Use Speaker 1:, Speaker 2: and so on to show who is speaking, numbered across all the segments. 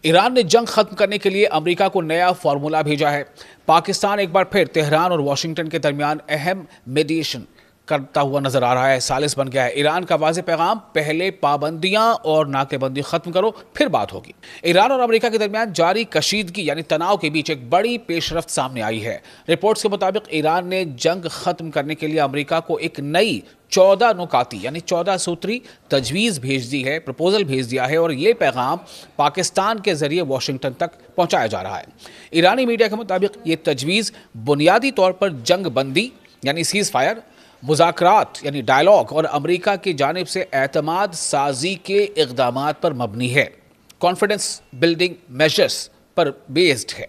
Speaker 1: Iran ने जंग खत्म करने के लिए अमेरिका को नया फॉर्मूला भेजा है। पाकिस्तान एक बार फिर तेहरान और वॉशिंगटन के दरमियान अहम मेडिएशन करता हुआ नजर आ रहा है, सालिस बन गया है। ईरान का वाज़ेह पैगाम, पहले पाबंदियां और नाकेबंदी खत्म करो, फिर बात होगी। ईरान और अमेरिका के दरमियान जारी कशीदगी यानी तनाव के बीच एक बड़ी पेशरफ्त सामने आई है। रिपोर्ट्स के मुताबिक ईरान ने जंग खत्म करने के लिए अमेरिका को एक नई 14 नुकाती यानी 14 सूत्री तजवीज़ भेज दी है, प्रपोजल भेज दिया है और ये पैगाम पाकिस्तान के जरिए वॉशिंगटन तक पहुंचाया जा रहा है। ईरानी मीडिया के मुताबिक ये तजवीज़ बुनियादी तौर पर जंग बंदी यानी सीज़ फायर, मुज़ाकरात यानी डायलॉग और अमेरिका की जानिब से एतमाद साजी के इक़दामात पर मबनी है, कॉन्फिडेंस बिल्डिंग मेजर्स पर बेस्ड है।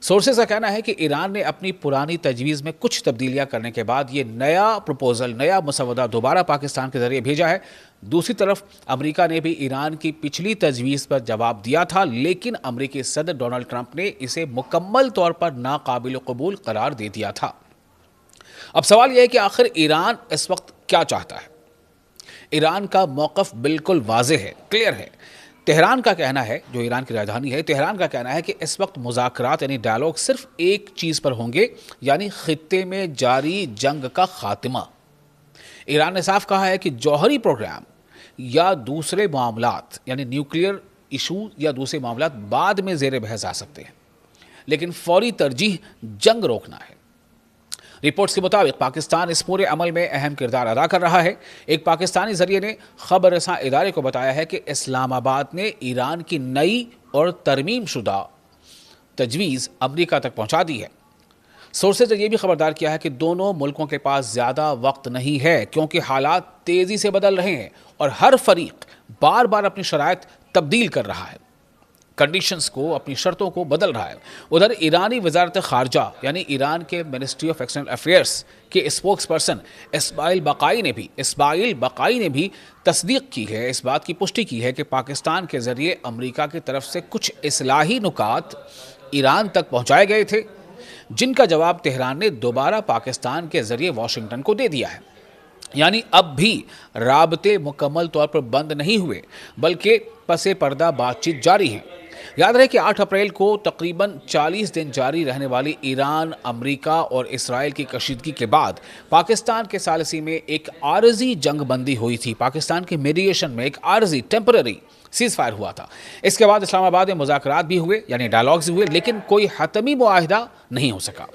Speaker 1: सोर्सेज का कहना है कि ईरान ने अपनी पुरानी तजवीज़ में कुछ तब्दीलियां करने के बाद ये नया प्रपोजल, नया मसवदा दोबारा पाकिस्तान के जरिए भेजा है। दूसरी तरफ अमेरिका ने भी ईरान की पिछली तजवीज़ पर जवाब दिया था, लेकिन अमेरिकी सदर डोनाल्ड ट्रंप ने इसे मुकम्मल तौर पर नाकाबिल कबूल करार दे दिया था। अब सवाल यह है कि आखिर ईरान इस वक्त क्या चाहता है। ईरान का मौक़िफ़ बिल्कुल वाज़ेह है, क्लियर है। तेहरान का कहना है, जो ईरान की राजधानी है, तेहरान का कहना है कि इस वक्त मुज़ाकरात यानी डायलॉग सिर्फ एक चीज़ पर होंगे, यानी खित्ते में जारी जंग का खात्मा। ईरान ने साफ कहा है कि जौहरी प्रोग्राम या दूसरे मामलात यानी न्यूक्लियर इशू या दूसरे मामलात बाद में ज़ेर बहस आ सकते हैं, लेकिन फौरी तरजीह जंग रोकना है। रिपोर्ट्स के मुताबिक पाकिस्तान इस पूरे अमल में अहम किरदार अदा कर रहा है। एक पाकिस्तानी जरिए ने खबर रसां इदारे को बताया है कि इस्लामाबाद ने ईरान की नई और तरमीम शुदा तजवीज़ अमेरिका तक पहुंचा दी है। सोर्सेज ने यह भी खबरदार किया है कि दोनों मुल्कों के पास ज़्यादा वक्त नहीं है, क्योंकि हालात तेज़ी से बदल रहे हैं और हर फरीक बार बार अपनी शराइत तब्दील कर रहा है, कंडीशंस को, अपनी शर्तों को बदल रहा है। उधर ईरानी वजारत खारजा यानी ईरान के मिनिस्ट्री ऑफ एक्सटर्नल अफेयर्स के स्पोक्स पर्सन इस्माइल बकाई ने भी तस्दीक की है, इस बात की पुष्टि की है कि पाकिस्तान के ज़रिए अमेरिका की तरफ से कुछ इस्लाही नुकात ईरान तक पहुँचाए गए थे, जिनका जवाब तेहरान ने दोबारा पाकिस्तान के ज़रिए वॉशिंगटन को दे दिया है। यानी अब भी राबते मुकम्मल तौर पर बंद नहीं हुए, बल्कि पसे पर्दा बातचीत जारी है। याद रहे कि 8 अप्रैल को तकरीबन 40 दिन जारी रहने वाली ईरान, अमेरिका और इसराइल की कशीदगी के बाद पाकिस्तान के सालिसी में एक आरजी जंग बंदी हुई थी। पाकिस्तान के मीडिएशन में एक आरजी टेम्पररी सीज़ फायर हुआ था। इसके बाद इस्लामाबाद में मुज़ाकरात भी हुए यानी डायलॉग्स हुए, लेकिन कोई हतमी मुआहिदा नहीं हो सका।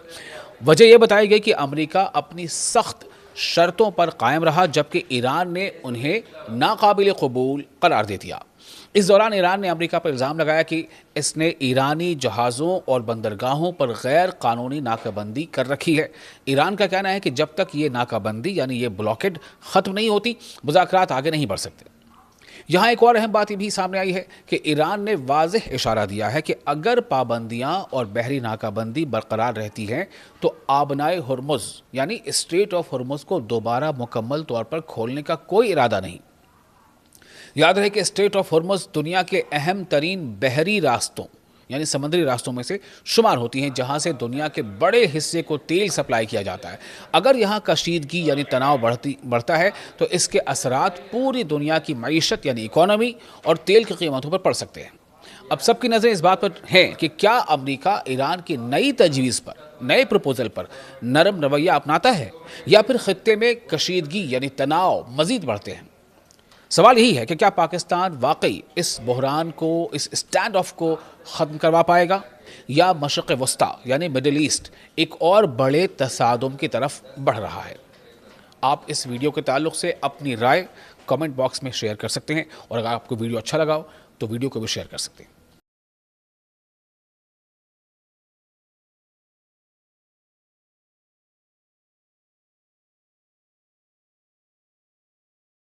Speaker 1: वजह यह बताई गई कि अमेरिका अपनी सख्त शर्तों पर कायम रहा, जबकि ईरान ने उन्हें नाकाबिल कबूल करार दे दिया। इस दौरान ईरान ने अमेरिका पर इल्ज़ाम लगाया कि इसने ईरानी जहाज़ों और बंदरगाहों पर गैर कानूनी नाकाबंदी कर रखी है। ईरान का कहना है कि जब तक ये नाकाबंदी यानी ये ब्लॉकेड ख़त्म नहीं होती, मुज़ाकरात आगे नहीं बढ़ सकते। यहाँ एक और अहम बात भी सामने आई है कि ईरान ने वाज़ेह इशारा दिया है कि अगर पाबंदियाँ और बहरी नाकाबंदी बरकरार रहती हैं तो आबनाए हुर्मुज़ यानी स्ट्रेट ऑफ हुर्मुज़ को दोबारा मुकम्मल तौर पर खोलने का कोई इरादा नहीं। याद रहे कि स्ट्रेट ऑफ हुर्मुज़ दुनिया के अहम तरीन बहरी रास्तों यानी समुद्री रास्तों में से शुमार होती हैं, जहां से दुनिया के बड़े हिस्से को तेल सप्लाई किया जाता है। अगर यहाँ कशीदगी यानी तनाव बढ़ता है तो इसके असरात पूरी दुनिया की मईशत यानी इकोनॉमी और तेल की कीमतों पर पड़ सकते हैं। अब सबकी नज़रें इस बात पर हैं कि क्या अमेरिका ईरान की नई तजवीज़ पर, नए प्रपोजल पर नरम रवैया अपनाता है या फिर खित्ते में कशीदगी यानी तनाव मज़ीद बढ़ते हैं। सवाल यही है कि क्या पाकिस्तान वाकई इस बहरान को, इस स्टैंड ऑफ को ख़त्म करवा पाएगा या मशरिक़ वस्ता यानी मिडिल ईस्ट एक और बड़े तसादुम की तरफ बढ़ रहा है। आप इस वीडियो के ताल्लुक़ से अपनी राय कमेंट बॉक्स में शेयर कर सकते हैं और अगर आपको वीडियो अच्छा लगा हो तो वीडियो को भी शेयर कर सकते हैं।